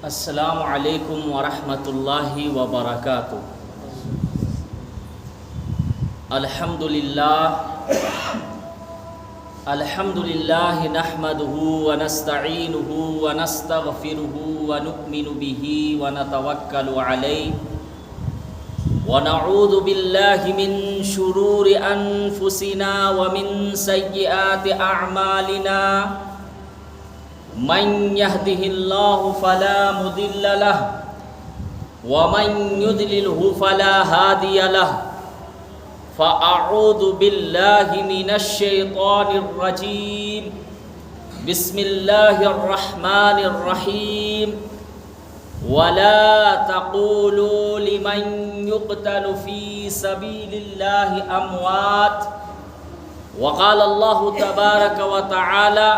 السلام علیکم ورحمۃ اللہ وبرکاتہ۔ الحمد للہ نحمده ونستعینه ونستغفره ونؤمن به ونتوکل علیہ ونعوذ باللہ من شرور انفسنا ومن سیئات اعمالنا من يهده الله فلا مضل له ومن يضلله فلا هادي له فأعوذ بالله من الشيطان الرجيم بسم الله الرحمن الرحيم ولا تقولوا لمن يقتل في سبيل الله أموات وقال الله تبارك وتعالى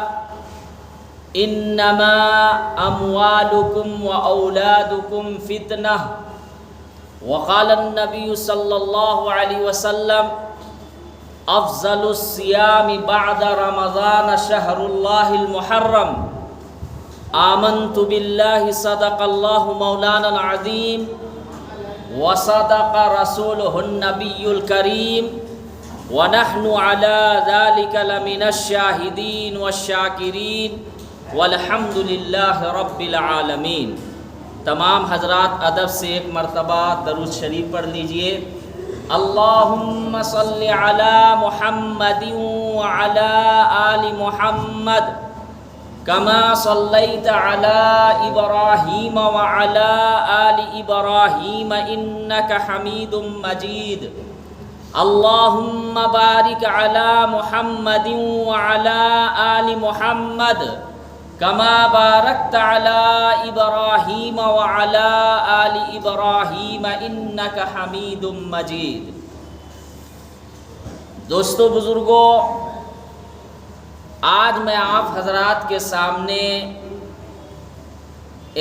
انما اموالکم واولادکم فتنہ وقال النبی صلی اللہ علیہ وسلم افضل الصیام بعد رمضان شہر اللہ المحرم آمنت باللہ صدق اللہ مولانا العظیم وصدق رسولہ النبی الکریم ونحن على ذلك لمن الشاہدین والشاکرین والحمد للہ رب العالمین۔ تمام حضرات ادب سے ایک مرتبہ درود شریف پڑھ لیجئے۔ اللہم صلی علی محمد وعلی آل محمد کما صلیت علی ابراہیم وعلی آل ابراہیم انک حمید مجید۔ اللہم بارک علی محمد وعلی آل محمد کما بارکت علی ابراہیم وعلی آل ابراہیم انک حمید مجید۔ دوستو بزرگو، آج میں آپ حضرات کے سامنے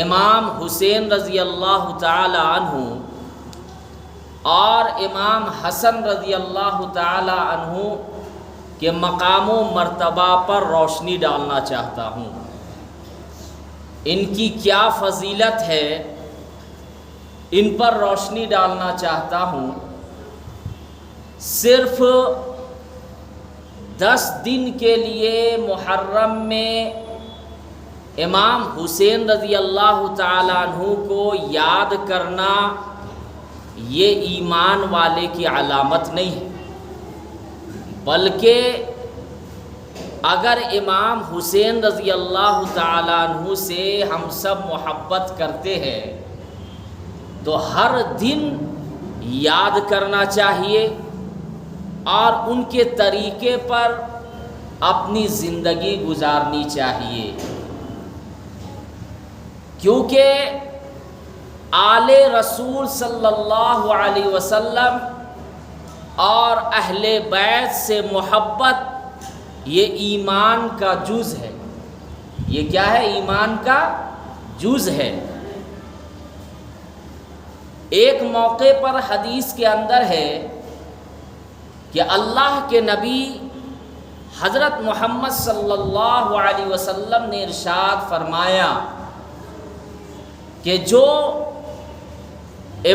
امام حسین رضی اللہ تعالی عنہ اور امام حسن رضی اللہ تعالی عنہ کے مقام و مرتبہ پر روشنی ڈالنا چاہتا ہوں۔ ان کی کیا فضیلت ہے، ان پر روشنی ڈالنا چاہتا ہوں۔ صرف 10 دن کے لیے محرم میں امام حسین رضی اللہ تعالیٰ عنہ کو یاد کرنا یہ ایمان والے کی علامت نہیں ہے، بلکہ اگر امام حسین رضی اللہ تعالیٰ عنہ سے ہم سب محبت کرتے ہیں تو ہر دن یاد کرنا چاہیے اور ان کے طریقے پر اپنی زندگی گزارنی چاہیے، کیونکہ آل رسول صلی اللہ علیہ وسلم اور اہل بیت سے محبت یہ ایمان کا جز ہے۔ یہ کیا ہے؟ ایمان کا جز ہے۔ ایک موقع پر حدیث کے اندر ہے کہ اللہ کے نبی حضرت محمد صلی اللہ علیہ وسلم نے ارشاد فرمایا کہ جو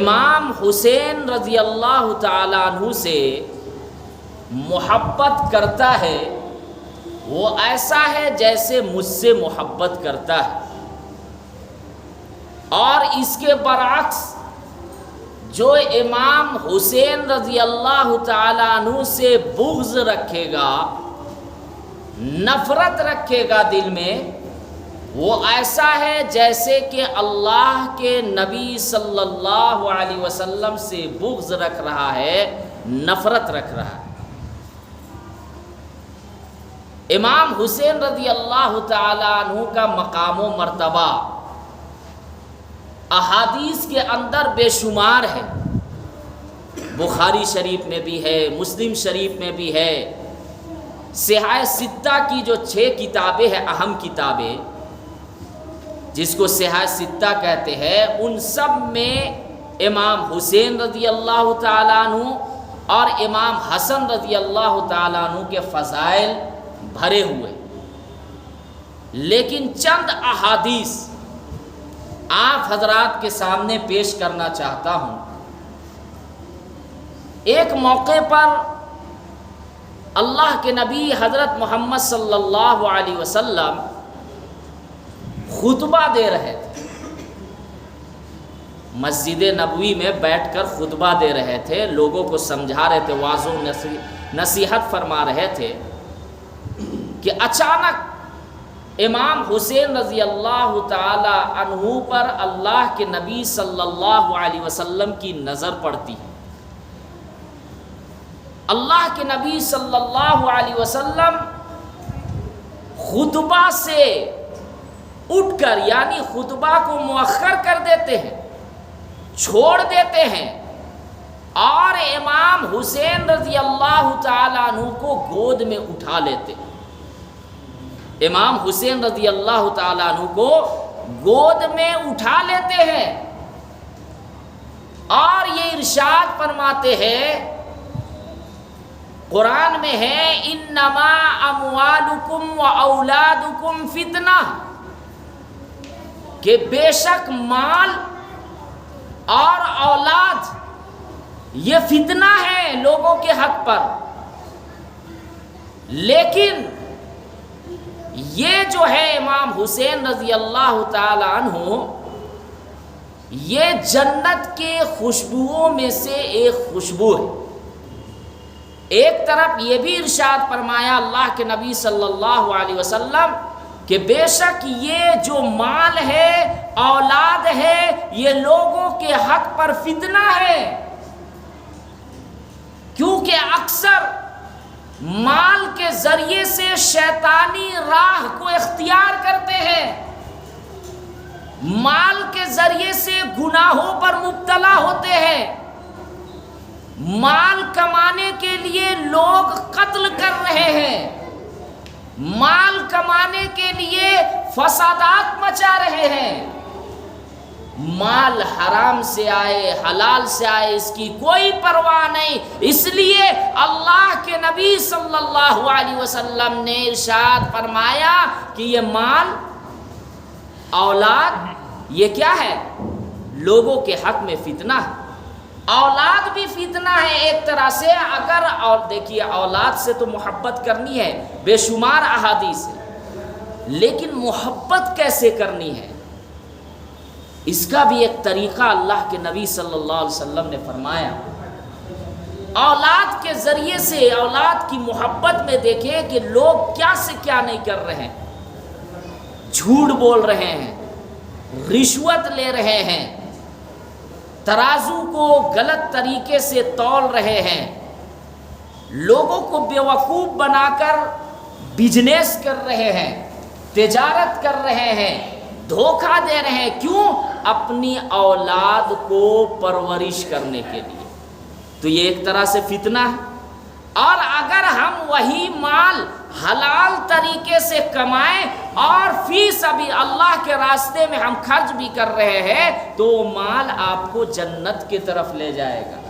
امام حسین رضی اللہ تعالیٰ عنہ سے محبت کرتا ہے وہ ایسا ہے جیسے مجھ سے محبت کرتا ہے، اور اس کے برعکس جو امام حسین رضی اللہ تعالیٰ عنہ سے بغض رکھے گا، نفرت رکھے گا دل میں، وہ ایسا ہے جیسے کہ اللہ کے نبی صلی اللہ علیہ وسلم سے بغض رکھ رہا ہے، نفرت رکھ رہا ہے۔ امام حسین رضی اللہ تعالیٰ عنہ کا مقام و مرتبہ احادیث کے اندر بے شمار ہے، بخاری شریف میں بھی ہے، مسلم شریف میں بھی ہے، صحاح ستہ کی جو 6 کتابیں ہیں، اہم کتابیں جس کو صحاح ستہ کہتے ہیں، ان سب میں امام حسین رضی اللہ تعالیٰ عنہ اور امام حسن رضی اللہ تعالیٰ عنہ کے فضائل بھرے ہوئے، لیکن چند احادیث آپ حضرات کے سامنے پیش کرنا چاہتا ہوں۔ ایک موقع پر اللہ کے نبی حضرت محمد صلی اللہ علیہ وسلم خطبہ دے رہے تھے، مسجد نبوی میں بیٹھ کر خطبہ دے رہے تھے، لوگوں کو سمجھا رہے تھے، واعظ و نصیحت فرما رہے تھے کہ اچانک امام حسین رضی اللہ تعالی عنہ پر اللہ کے نبی صلی اللہ علیہ وسلم کی نظر پڑتی ہے۔ اللہ کے نبی صلی اللہ علیہ وسلم خطبہ سے اٹھ کر، یعنی خطبہ کو مؤخر کر دیتے ہیں، چھوڑ دیتے ہیں، اور امام حسین رضی اللہ تعالیٰ عنہ کو گود میں اٹھا لیتے ہیں۔ امام حسین رضی اللہ تعالیٰ عنہ کو گود میں اٹھا لیتے ہیں اور یہ ارشاد فرماتے ہیں، قرآن میں ہے، انما اموالکم و اولادکم فتنہ، کہ بے شک مال اور اولاد یہ فتنہ ہے لوگوں کے حق پر، لیکن یہ جو ہے امام حسین رضی اللہ تعالی عنہ، یہ جنت کے خوشبوؤں میں سے ایک خوشبو ہے۔ ایک طرف یہ بھی ارشاد فرمایا اللہ کے نبی صلی اللہ علیہ وسلم کہ بے شک یہ جو مال ہے، اولاد ہے، یہ لوگوں کے حق پر فتنہ ہے، کیونکہ اکثر مال کے ذریعے سے شیطانی راہ کو اختیار کرتے ہیں، مال کے ذریعے سے گناہوں پر مبتلا ہوتے ہیں، مال کمانے کے لیے لوگ قتل کر رہے ہیں، مال کمانے کے لیے فسادات مچا رہے ہیں، مال حرام سے آئے حلال سے آئے اس کی کوئی پرواہ نہیں۔ اس لیے اللہ کے نبی صلی اللہ علیہ وسلم نے ارشاد فرمایا کہ یہ مال اولاد یہ کیا ہے؟ لوگوں کے حق میں فتنہ ہے۔ اولاد بھی فتنہ ہے ایک طرح سے، اگر اور دیکھیے اولاد سے تو محبت کرنی ہے، بے شمار احادیث ہے، لیکن محبت کیسے کرنی ہے اس کا بھی ایک طریقہ اللہ کے نبی صلی اللہ علیہ وسلم نے فرمایا۔ اولاد کے ذریعے سے اولاد کی محبت میں دیکھیں کہ لوگ کیا سے کیا نہیں کر رہے ہیں، جھوٹ بول رہے ہیں، رشوت لے رہے ہیں، ترازو کو غلط طریقے سے تول رہے ہیں، لوگوں کو بیوقوف بنا کر بزنس کر رہے ہیں، تجارت کر رہے ہیں، دھوکہ دے رہے ہیں، کیوں؟ اپنی اولاد کو پرورش کرنے کے لیے۔ تو یہ ایک طرح سے فتنہ ہے۔ اور اگر ہم وہی مال حلال طریقے سے کمائیں اور فی سبیل اللہ کے راستے میں ہم خرچ بھی کر رہے ہیں تو وہ مال آپ کو جنت کی طرف لے جائے گا۔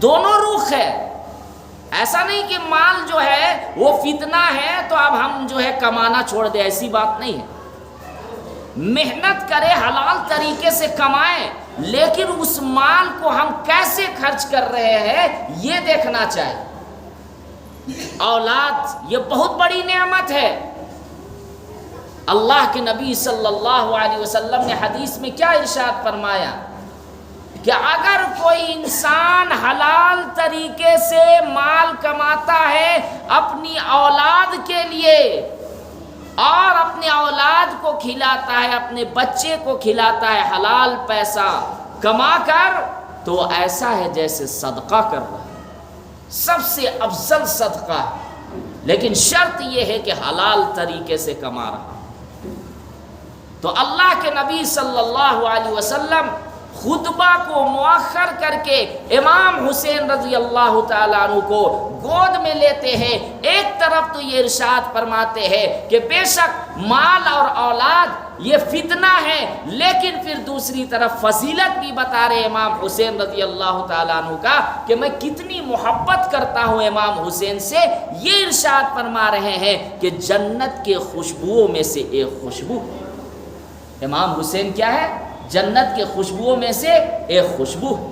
دونوں رخ ہے، ایسا نہیں کہ مال جو ہے وہ فتنہ ہے تو اب ہم جو ہے کمانا چھوڑ دیں، ایسی بات نہیں ہے۔ محنت کرے، حلال طریقے سے کمائیں، لیکن اس مال کو ہم کیسے خرچ کر رہے ہیں یہ دیکھنا چاہیے۔ اولاد یہ بہت بڑی نعمت ہے۔ اللہ کے نبی صلی اللہ علیہ وسلم نے حدیث میں کیا ارشاد فرمایا کہ اگر کوئی انسان حلال طریقے سے مال کماتا ہے اپنی اولاد کے لیے اور اپنے اولاد کو کھلاتا ہے، اپنے بچے کو کھلاتا ہے حلال پیسہ کما کر، تو ایسا ہے جیسے صدقہ کر رہا ہے، سب سے افضل صدقہ ہے، لیکن شرط یہ ہے کہ حلال طریقے سے کما رہا۔ تو اللہ کے نبی صلی اللہ علیہ وسلم خطبہ کو مؤخر کر کے امام حسین رضی اللہ تعالیٰ عنہ کو گود میں لیتے ہیں۔ ایک طرف تو یہ ارشاد فرماتے ہیں کہ بے شک مال اور اولاد یہ فتنہ ہے، لیکن پھر دوسری طرف فضیلت بھی بتا رہے امام حسین رضی اللہ تعالیٰ عنہ کا کہ میں کتنی محبت کرتا ہوں امام حسین سے۔ یہ ارشاد فرما رہے ہیں کہ جنت کے خوشبوؤں میں سے ایک خوشبو، امام حسین کیا ہے؟ جنت کے خوشبوؤں میں سے ایک خوشبو ہے۔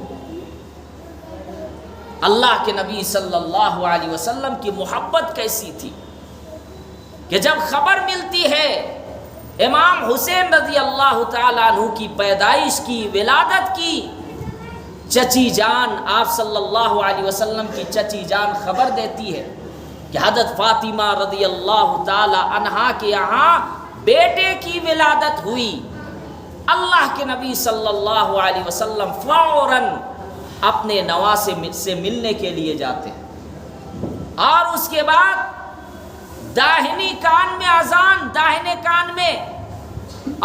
اللہ کے نبی صلی اللہ علیہ وسلم کی محبت کیسی تھی کہ جب خبر ملتی ہے امام حسین رضی اللہ تعالیٰ عنہ کی پیدائش کی، ولادت کی، چچی جان آپ صلی اللہ علیہ وسلم کی چچی جان خبر دیتی ہے کہ حضرت فاطمہ رضی اللہ تعالیٰ عنہا کے یہاں بیٹے کی ولادت ہوئی۔ اللہ کے نبی صلی اللہ علیہ وسلم فوراً اپنے نواسے سے ملنے کے لیے جاتے ہیں، اور اس کے بعد داہنی کان میں اذان، داہنے کان میں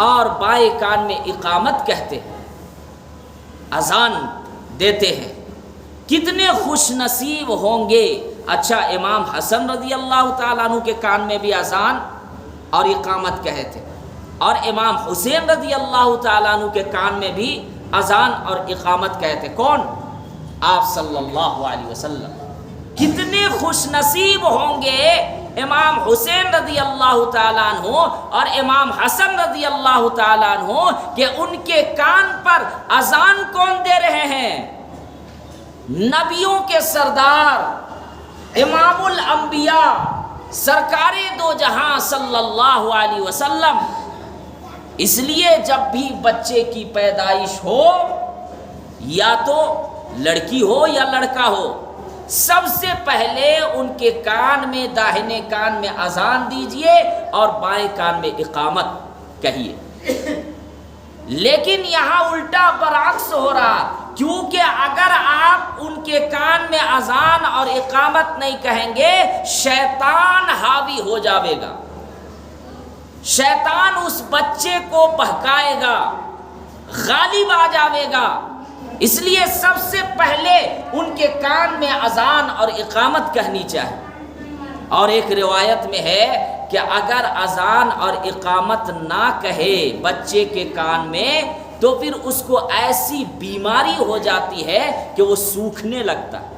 اور بائیں کان میں اقامت کہتے ہیں، اذان دیتے ہیں۔ کتنے خوش نصیب ہوں گے۔ اچھا، امام حسن رضی اللہ تعالیٰ عنہ کے کان میں بھی اذان اور اقامت کہتے، اور امام حسین رضی اللہ تعالیٰ عنہ کے کان میں بھی اذان اور اقامت کہتے۔ کون؟ آپ صلی اللہ علیہ وسلم۔ کتنے خوش نصیب ہوں گے امام حسین رضی اللہ تعالیٰ عنہ اور امام حسن رضی اللہ تعالیٰ عنہ کہ ان کے کان پر اذان کون دے رہے ہیں؟ نبیوں کے سردار، امام الانبیاء، سرکار دو جہاں صلی اللہ علیہ وسلم۔ اس لیے جب بھی بچے کی پیدائش ہو، یا تو لڑکی ہو یا لڑکا ہو، سب سے پہلے ان کے کان میں، داہنے کان میں اذان دیجئے اور بائیں کان میں اقامت کہیے۔ لیکن یہاں الٹا برعکس ہو رہا، کیونکہ اگر آپ ان کے کان میں اذان اور اقامت نہیں کہیں گے، شیطان حاوی ہو جاوے گا، شیطان اس بچے کو بہکائے گا، غالب آ جاوے گا۔ اس لیے سب سے پہلے ان کے کان میں اذان اور اقامت کہنی چاہیے۔ اور ایک روایت میں ہے کہ اگر اذان اور اقامت نہ کہے بچے کے کان میں تو پھر اس کو ایسی بیماری ہو جاتی ہے کہ وہ سوکھنے لگتا ہے،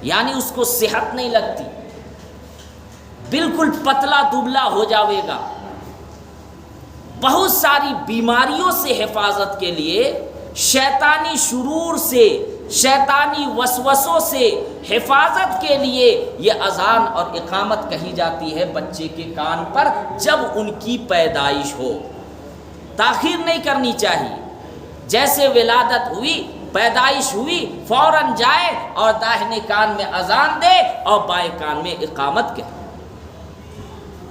یعنی اس کو صحت نہیں لگتی، بالکل پتلا دبلا ہو جاوے گا۔ بہت ساری بیماریوں سے حفاظت کے لیے، شیطانی شرور سے، شیطانی وسوسوں سے حفاظت کے لیے یہ اذان اور اقامت کہی جاتی ہے بچے کے کان پر جب ان کی پیدائش ہو۔ تاخیر نہیں کرنی چاہیے، جیسے ولادت ہوئی، پیدائش ہوئی، فوراً جائے اور داہنے کان میں اذان دے اور بائیں کان میں اقامت کہے۔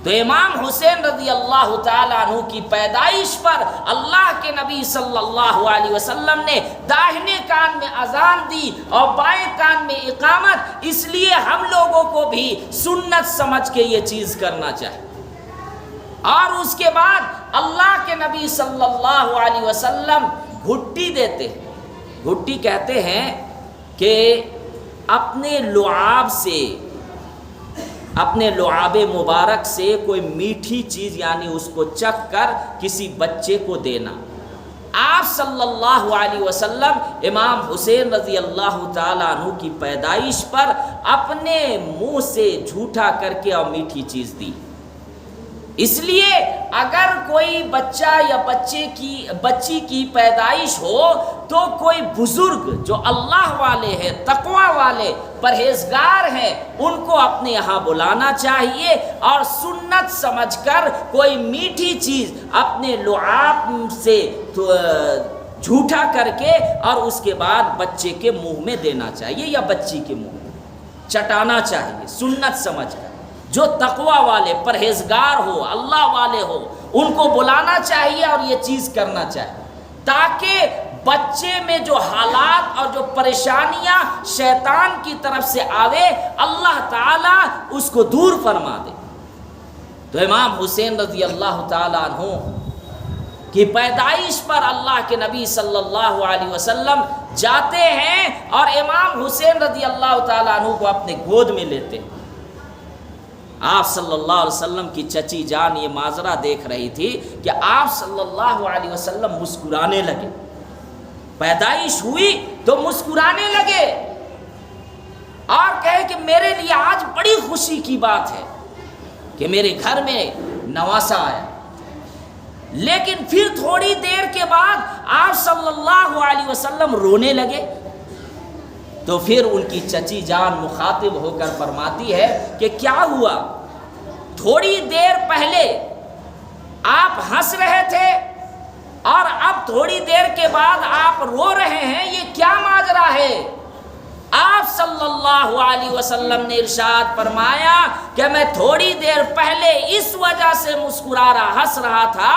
تو امام حسین رضی اللہ تعالیٰ عنہ کی پیدائش پر اللہ کے نبی صلی اللہ علیہ وسلم نے داہنے کان میں اذان دی اور بائیں کان میں اقامت، اس لیے ہم لوگوں کو بھی سنت سمجھ کے یہ چیز کرنا چاہیے۔ اور اس کے بعد اللہ کے نبی صلی اللہ علیہ وسلم گھٹی دیتے ہیں۔ گھٹی کہتے ہیں کہ اپنے لعاب سے، اپنے لعاب مبارک سے کوئی میٹھی چیز، یعنی اس کو چکھ کر کسی بچے کو دینا۔ آپ صلی اللہ علیہ وسلم امام حسین رضی اللہ تعالیٰ عنہ کی پیدائش پر اپنے منہ سے جھوٹا کر کے اور میٹھی چیز دی۔ اس لیے اگر کوئی بچہ یا بچی کی پیدائش ہو تو کوئی بزرگ جو اللہ والے ہیں، تقوی والے، پرہیزگار ہیں، ان کو اپنے یہاں بلانا چاہیے اور سنت سمجھ کر کوئی میٹھی چیز اپنے لعاب سے جھوٹا کر کے اور اس کے بعد بچے کے منہ میں دینا چاہیے یا بچی کے منہ میں چٹانا چاہیے، سنت سمجھ کر۔ جو تقوی والے، پرہیزگار ہو، اللہ والے ہو، ان کو بلانا چاہیے اور یہ چیز کرنا چاہیے، تاکہ بچے میں جو حالات اور جو پریشانیاں شیطان کی طرف سے آوے، اللہ تعالیٰ اس کو دور فرما دے۔ تو امام حسین رضی اللہ تعالیٰ عنہ کی پیدائش پر اللہ کے نبی صلی اللہ علیہ وسلم جاتے ہیں اور امام حسین رضی اللہ تعالیٰ عنہ کو اپنے گود میں لیتے ہیں۔ آپ صلی اللہ علیہ وسلم کی چچی جان یہ ماجرا دیکھ رہی تھی کہ آپ صلی اللہ علیہ وسلم مسکرانے لگے، پیدائش ہوئی تو مسکرانے لگے اور کہے کہ میرے لیے آج بڑی خوشی کی بات ہے کہ میرے گھر میں نواسا آیا۔ لیکن پھر تھوڑی دیر کے بعد آپ صلی اللہ علیہ وسلم رونے لگے. تو پھر ان کی چچی جان مخاطب ہو کر فرماتی ہے کہ کیا ہوا؟ تھوڑی دیر پہلے آپ ہنس رہے تھے اور اب تھوڑی دیر کے بعد آپ رو رہے ہیں، یہ کیا ماجرا ہے؟ آپ صلی اللہ علیہ وسلم نے ارشاد فرمایا کہ میں تھوڑی دیر پہلے اس وجہ سے مسکرا رہا، ہنس رہا تھا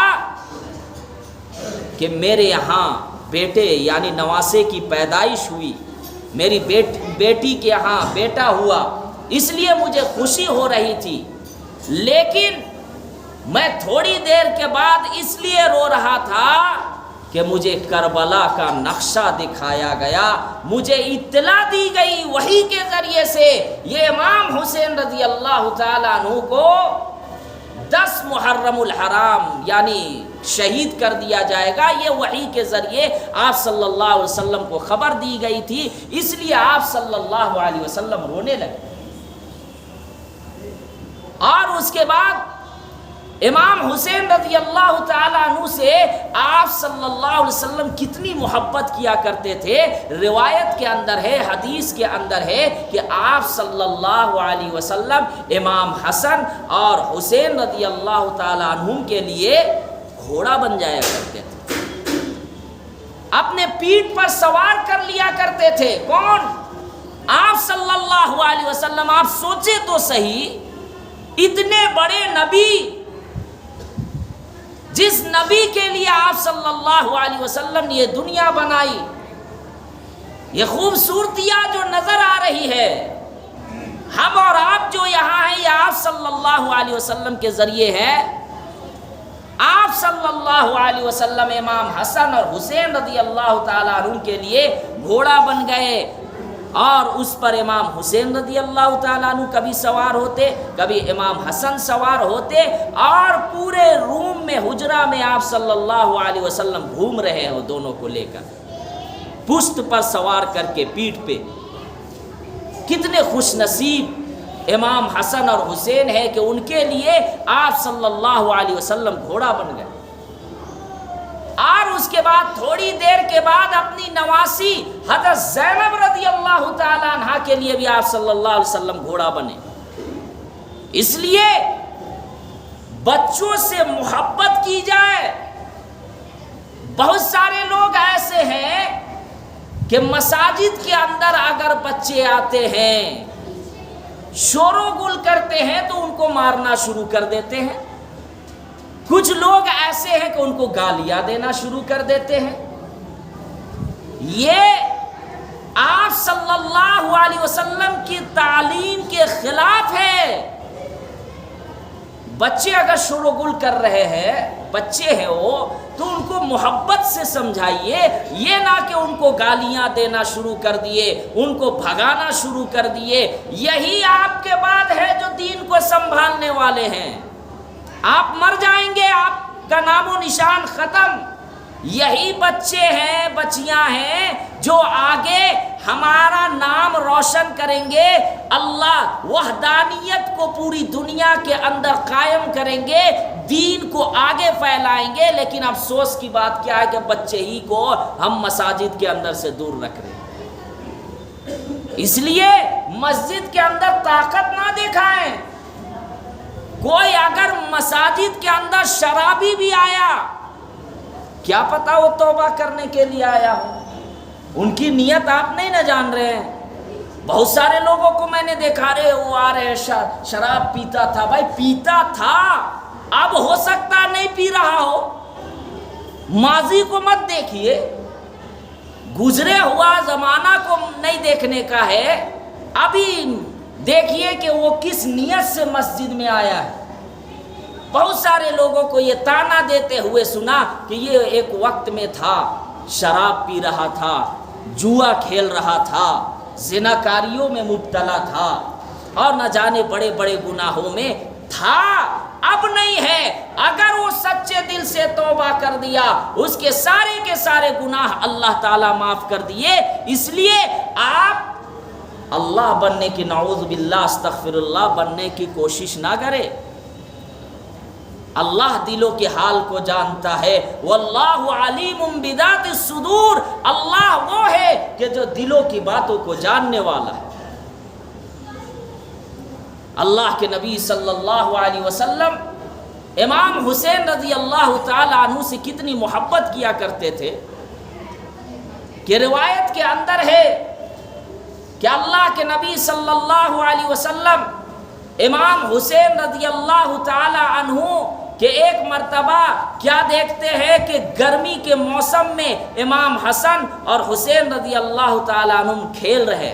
کہ میرے یہاں بیٹے یعنی نواسے کی پیدائش ہوئی، میری بیٹی کے یہاں بیٹا ہوا، اس لیے مجھے خوشی ہو رہی تھی. لیکن میں تھوڑی دیر کے بعد اس لیے رو رہا تھا کہ مجھے کربلا کا نقشہ دکھایا گیا، مجھے اطلاع دی گئی وحی کے ذریعے سے یہ امام حسین رضی اللہ تعالیٰ عنہ کو 10 محرم الحرام یعنی شہید کر دیا جائے گا. یہ وحی کے ذریعے آپ صلی اللہ علیہ وسلم کو خبر دی گئی تھی، اس لیے آپ صلی اللہ علیہ وسلم رونے لگے. اور اس کے بعد امام حسین رضی اللہ تعالیٰ عنہ سے آپ صلی اللہ علیہ وسلم کتنی محبت کیا کرتے تھے. روایت کے اندر ہے، حدیث کے اندر ہے کہ آپ صلی اللہ علیہ وسلم امام حسن اور حسین رضی اللہ تعالیٰ عنہ کے لیے گھوڑا بن جایا کرتے تھے، اپنے پیٹھ پر سوار کر لیا کرتے تھے. کون؟ آپ صلی اللہ علیہ وسلم. آپ سوچے تو صحیح، اتنے بڑے نبی، جس نبی کے لیے آپ صلی اللہ علیہ وسلم نے یہ دنیا بنائی، یہ خوبصورتیاں جو نظر آ رہی ہے، ہم اور آپ جو یہاں ہیں یہ آپ صلی اللہ علیہ وسلم کے ذریعے ہے. آپ صلی اللہ علیہ وسلم امام حسن اور حسین رضی اللہ تعالیٰ عنہ کے لیے گھوڑا بن گئے، اور اس پر امام حسین رضی اللہ تعالیٰ عنہ کبھی سوار ہوتے، کبھی امام حسن سوار ہوتے، اور پورے روم میں حجرہ میں آپ صلی اللہ علیہ وسلم گھوم رہے ہیں دونوں کو لے کر، پشت پر سوار کر کے پیٹھ پہ. کتنے خوش نصیب امام حسن اور حسین ہے کہ ان کے لیے آپ صلی اللہ علیہ وسلم گھوڑا بن گئے. اور اس کے بعد تھوڑی دیر کے بعد اپنی نواسی حضرت زینب رضی اللہ تعالیٰ عنہ کے لیے بھی آپ صلی اللہ علیہ وسلم گھوڑا بنے. اس لیے بچوں سے محبت کی جائے. بہت سارے لوگ ایسے ہیں کہ مساجد کے اندر اگر بچے آتے ہیں، شور و گل کرتے ہیں تو ان کو مارنا شروع کر دیتے ہیں. کچھ لوگ ایسے ہیں کہ ان کو گالیاں دینا شروع کر دیتے ہیں. یہ آپ صلی اللہ علیہ وسلم کی تعلیم کے خلاف ہے. بچے اگر شور و گل کر رہے ہیں، بچے ہیں وہ، تو ان کو محبت سے سمجھائیے، یہ نہ کہ ان کو گالیاں دینا شروع کر دیے، ان کو بھگانا شروع کر دیے. یہی آپ کے بعد ہے جو دین کو سنبھالنے والے ہیں. آپ مر جائیں گے، آپ کا نام و نشان ختم. یہی بچے ہیں، بچیاں ہیں جو آگے ہمارا نام روشن کریں گے، اللہ وحدانیت کو پوری دنیا کے اندر قائم کریں گے، دین کو آگے پھیلائیں گے. لیکن افسوس کی بات کیا ہے کہ بچے ہی کو ہم مساجد کے اندر سے دور رکھ رہے ہیں. اس لیے مسجد کے اندر طاقت نہ دکھائیں. کوئی اگر مساجد کے اندر شرابی بھی آیا، کیا پتا وہ توبہ کرنے کے لیے آیا ہو، ان کی نیت آپ نہیں نہ جان رہے ہیں. بہت سارے لوگوں کو میں نے دیکھا رہے وہ آ رہے شراب پیتا تھا. بھائی پیتا تھا، اب ہو سکتا نہیں پی رہا ہو. ماضی کو مت دیکھیے، گزرے ہوا زمانہ کو نہیں دیکھنے کا ہے. ابھی دیکھیے کہ وہ کس نیت سے مسجد میں آیا ہے. بہت سارے لوگوں کو یہ تانا دیتے ہوئے سنا کہ یہ ایک وقت میں تھا، شراب پی رہا تھا، جوا کھیل رہا تھا، زناکاریوں میں مبتلا تھا، اور نہ جانے بڑے بڑے گناہوں میں تھا. اب نہیں ہے. اگر وہ سچے دل سے توبہ کر دیا، اس کے سارے گناہ اللہ تعالیٰ معاف کر دیے. اس لیے آپ اللہ بننے کی، نعوذ باللہ استغفر اللہ، بننے کی کوشش نہ کرے. اللہ دلوں کے حال کو جانتا ہے، واللہ علیم بذات الصدور، اللہ وہ ہے کہ جو دلوں کی باتوں کو جاننے والا ہے۔ اللہ کے نبی صلی اللہ علیہ وسلم امام حسین رضی اللہ تعالی عنہ سے کتنی محبت کیا کرتے تھے کہ روایت کے اندر ہے کہ اللہ کے نبی صلی اللہ علیہ وسلم امام حسین رضی اللہ تعالی عنہ کہ ایک مرتبہ کیا دیکھتے ہیں کہ گرمی کے موسم میں امام حسن اور حسین رضی اللہ تعالی عنہ کھیل رہے۔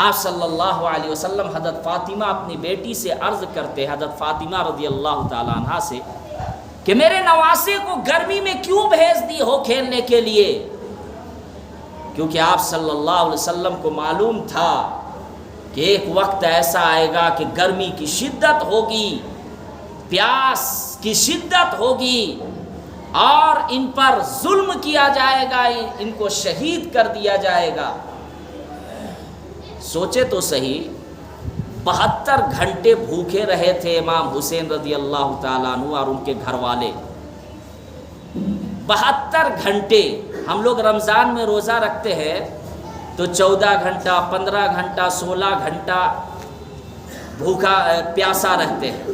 آپ صلی اللہ علیہ وسلم حضرت فاطمہ اپنی بیٹی سے عرض کرتے، حضرت فاطمہ رضی اللہ تعالی عنہ سے، کہ میرے نواسے کو گرمی میں کیوں بھیج دی ہو کھیلنے کے لیے؟ کیونکہ آپ صلی اللہ علیہ وسلم کو معلوم تھا کہ ایک وقت ایسا آئے گا کہ گرمی کی شدت ہوگی، پیاس کی شدت ہوگی، اور ان پر ظلم کیا جائے گا، ان کو شہید کر دیا جائے گا۔ سوچے تو صحیح، 72 گھنٹے بھوکے رہے تھے امام حسین رضی اللہ تعالیٰ عنہ اور ان کے گھر والے۔ 72 گھنٹے، ہم لوگ رمضان میں روزہ رکھتے ہیں تو 14 گھنٹہ 15 گھنٹہ 16 گھنٹہ بھوکا پیاسا رہتے ہیں۔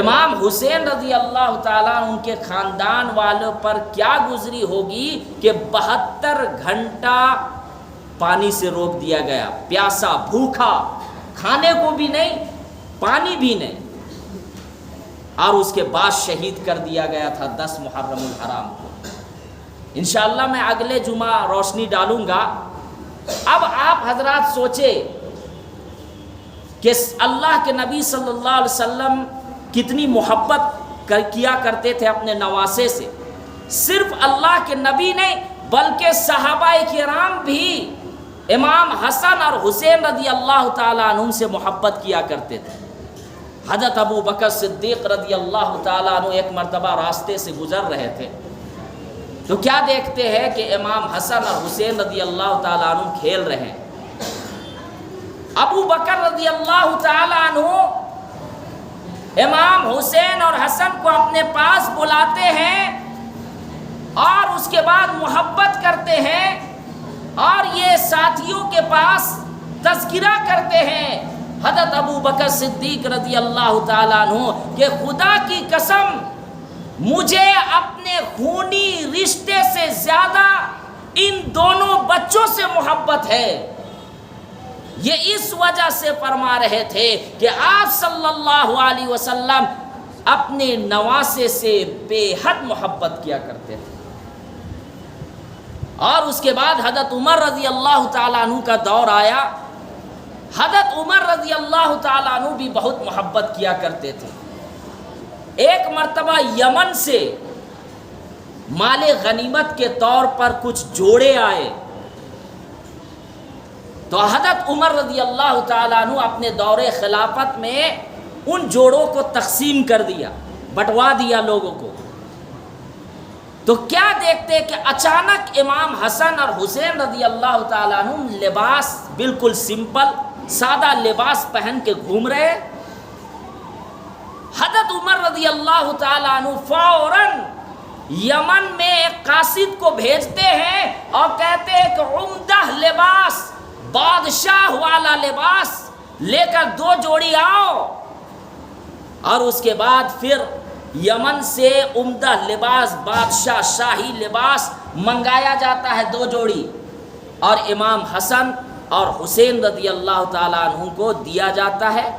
امام حسین رضی اللہ تعالیٰ ان کے خاندان والوں پر کیا گزری ہوگی کہ 72 گھنٹہ پانی سے روک دیا گیا، پیاسا بھوکا، کھانے کو بھی نہیں پانی بھی نہیں، اور اس کے بعد شہید کر دیا گیا تھا 10 محرم الحرام کو۔ انشاءاللہ میں اگلے جمعہ روشنی ڈالوں گا۔ اب آپ حضرات سوچے کہ اللہ کے نبی صلی اللہ علیہ وسلم کتنی محبت کیا کرتے تھے اپنے نواسے سے۔ صرف اللہ کے نبی نہیں بلکہ صحابہ کرام بھی امام حسن اور حسین رضی اللہ تعالیٰ عنہ سے محبت کیا کرتے تھے۔ حضرت ابو بکر صدیق رضی اللہ تعالیٰ عنہ ایک مرتبہ راستے سے گزر رہے تھے تو کیا دیکھتے ہیں کہ امام حسن اور حسین رضی اللہ تعالیٰ عنہ کھیل رہے ہیں۔ ابو بکر رضی اللہ تعالیٰ عنہ امام حسین اور حسن کو اپنے پاس بلاتے ہیں اور اس کے بعد محبت کرتے ہیں، اور یہ ساتھیوں کے پاس تذکرہ کرتے ہیں حضرت ابو بکر صدیق رضی اللہ تعالیٰ عنہ کہ خدا کی قسم مجھے اپنے خونی رشتے سے زیادہ ان دونوں بچوں سے محبت ہے۔ یہ اس وجہ سے فرما رہے تھے کہ آپ صلی اللہ علیہ وسلم اپنے نواسے سے بے حد محبت کیا کرتے تھے۔ اور اس کے بعد حضرت عمر رضی اللہ تعالیٰ عنہ کا دور آیا۔ حضرت عمر رضی اللہ تعالیٰ عنہ بھی بہت محبت کیا کرتے تھے۔ ایک مرتبہ یمن سے مال غنیمت کے طور پر کچھ جوڑے آئے تو حضرت عمر رضی اللہ تعالیٰ عنہ اپنے دور خلافت میں ان جوڑوں کو تقسیم کر دیا، بٹوا دیا لوگوں کو۔ تو کیا دیکھتے کہ اچانک امام حسن اور حسین رضی اللہ تعالیٰ عنہ لباس بالکل سمپل سادہ لباس پہن کے گھوم رہے۔ حضرت عمر رضی اللہ تعالیٰ عنہ فوراً یمن میں ایک قاصد کو بھیجتے ہیں اور کہتے ہیں کہ عمدہ لباس، بادشاہ والا لباس لے کر 2 جوڑی آؤ۔ اور اس کے بعد پھر یمن سے عمدہ لباس، بادشاہ شاہی لباس منگایا جاتا ہے 2 جوڑی، اور امام حسن اور حسین رضی اللہ تعالیٰ عنہ کو دیا جاتا ہے۔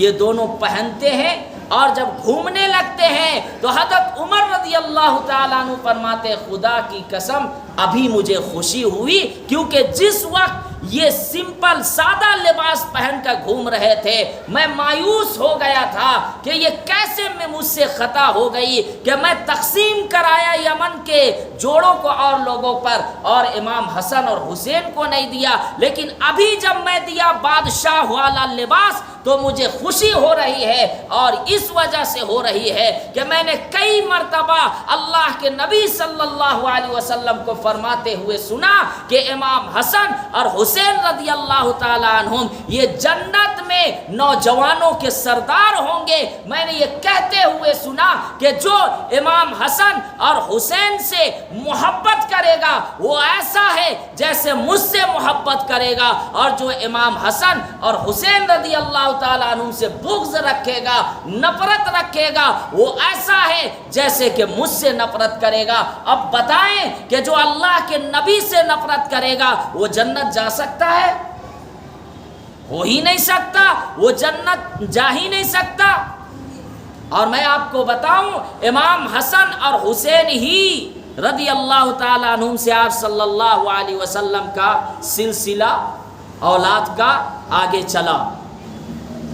یہ دونوں پہنتے ہیں اور جب گھومنے لگتے ہیں تو حضرت عمر رضی اللہ تعالیٰ عنہ فرماتے خدا کی قسم ابھی مجھے خوشی ہوئی، کیونکہ جس وقت یہ سمپل سادہ لباس پہن کر گھوم رہے تھے میں مایوس ہو گیا تھا کہ یہ کیسے میں مجھ سے خطا ہو گئی کہ میں تقسیم کرایا یمن کے جوڑوں کو اور لوگوں پر، اور امام حسن اور حسین کو نہیں دیا، لیکن ابھی جب میں دیا بادشاہ والا لباس تو مجھے خوشی ہو رہی ہے، اور اس وجہ سے ہو رہی ہے کہ میں نے کئی مرتبہ اللہ کے نبی صلی اللہ علیہ وسلم کو فرماتے ہوئے سنا کہ امام حسن اور حسین حسین رضی اللہ تعالیٰ عنہم یہ جنت میں نوجوانوں کے سردار ہوں گے۔ میں نے یہ کہتے ہوئے سنا کہ جو امام حسن اور حسین سے محبت کرے گا وہ ایسا ہے جیسے مجھ سے محبت کرے گا، اور جو امام حسن اور حسین رضی اللہ تعالیٰ عنہ سے بغض رکھے گا، نفرت رکھے گا، وہ ایسا ہے جیسے کہ مجھ سے نفرت کرے گا۔ اب بتائیں کہ جو اللہ کے نبی سے نفرت کرے گا وہ جنت جا سکتا ہے؟ ہو ہی نہیں سکتا، وہ جنت جا ہی نہیں سکتا۔ اور میں آپ کو بتاؤں، امام حسن اور حسین ہی رضی اللہ تعالیٰ عنہم سے آپ صلی اللہ علیہ وسلم کا سلسلہ اولاد کا آگے چلا،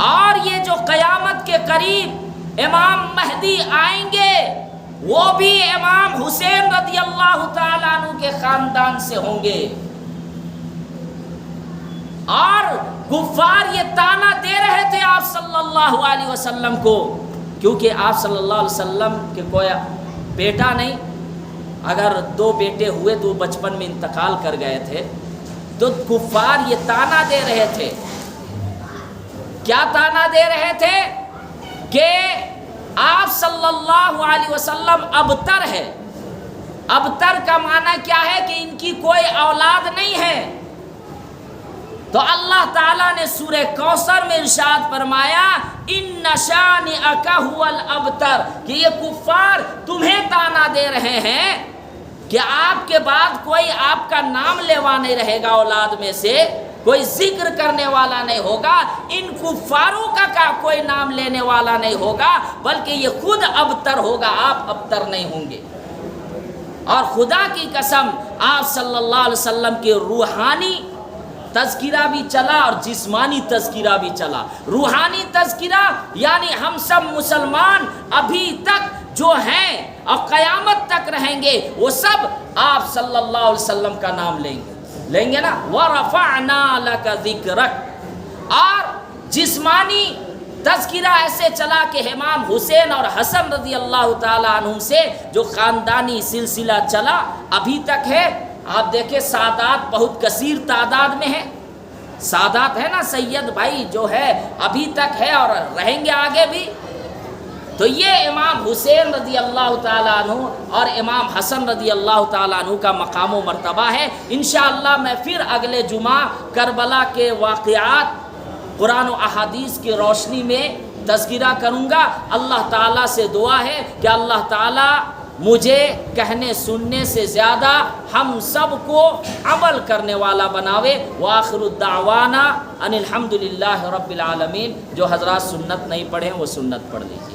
اور یہ جو قیامت کے قریب امام مہدی آئیں گے وہ بھی امام حسین رضی اللہ تعالیٰ عنہ کے خاندان سے ہوں گے۔ اور کفار یہ طعنہ دے رہے تھے آپ صلی اللہ علیہ وسلم کو، کیونکہ آپ صلی اللہ علیہ وسلم کے کوئی بیٹا نہیں، اگر 2 بیٹے ہوئے تو بچپن میں انتقال کر گئے تھے، تو کفار یہ طعنہ دے رہے تھے۔ کیا طعنہ دے رہے تھے؟ کہ آپ صلی اللہ علیہ وسلم ابتر ہے۔ ابتر کا معنی کیا ہے؟ کہ ان کی کوئی اولاد نہیں ہے۔ تو اللہ تعالیٰ نے سورہ کوثر میں ارشاد فرمایا ان شانئک ھو الابتر، کہ یہ کفار تمہیں طعنہ دے رہے ہیں کہ آپ کے بعد کوئی آپ کا نام لیوا نہیں رہے گا، اولاد میں سے کوئی ذکر کرنے والا نہیں ہوگا، ان کفاروں کا کوئی نام لینے والا نہیں ہوگا، بلکہ یہ خود ابتر ہوگا، آپ ابتر نہیں ہوں گے۔ اور خدا کی قسم آپ صلی اللہ علیہ وسلم کے روحانی تذکرہ بھی چلا اور جسمانی تذکرہ بھی چلا۔ روحانی تذکرہ یعنی ہم سب مسلمان ابھی تک جو ہیں اور قیامت تک رہیں گے وہ سب آپ صلی اللہ علیہ وسلم کا نام لیں گے نا، وَرَفَعْنَا لَكَ ذِكْرَكَ۔ اور جسمانی تذکرہ ایسے چلا کہ امام حسین اور حسن رضی اللہ تعالیٰ عنہ سے جو خاندانی سلسلہ چلا ابھی تک ہے۔ آپ دیکھیں سادات بہت کثیر تعداد میں ہے، سادات ہے نا، سید بھائی جو ہے ابھی تک ہے اور رہیں گے آگے بھی۔ تو یہ امام حسین رضی اللہ تعالیٰ عنہ اور امام حسن رضی اللہ تعالیٰ عنہ کا مقام و مرتبہ ہے۔ انشاءاللہ میں پھر اگلے جمعہ کربلا کے واقعات قرآن و احادیث کی روشنی میں تذکرہ کروں گا۔ اللہ تعالیٰ سے دعا ہے کہ اللہ تعالیٰ مجھے کہنے سننے سے زیادہ ہم سب کو عمل کرنے والا بناوے۔ وآخر الدعوانا ان الحمدللہ رب العالمین۔ جو حضرات سنت نہیں پڑھیں وہ سنت پڑھ لیجیے۔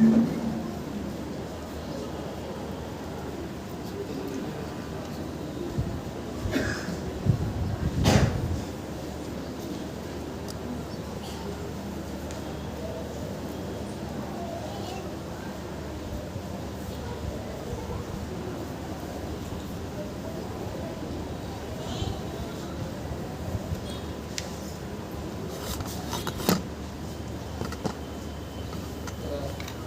Thank you.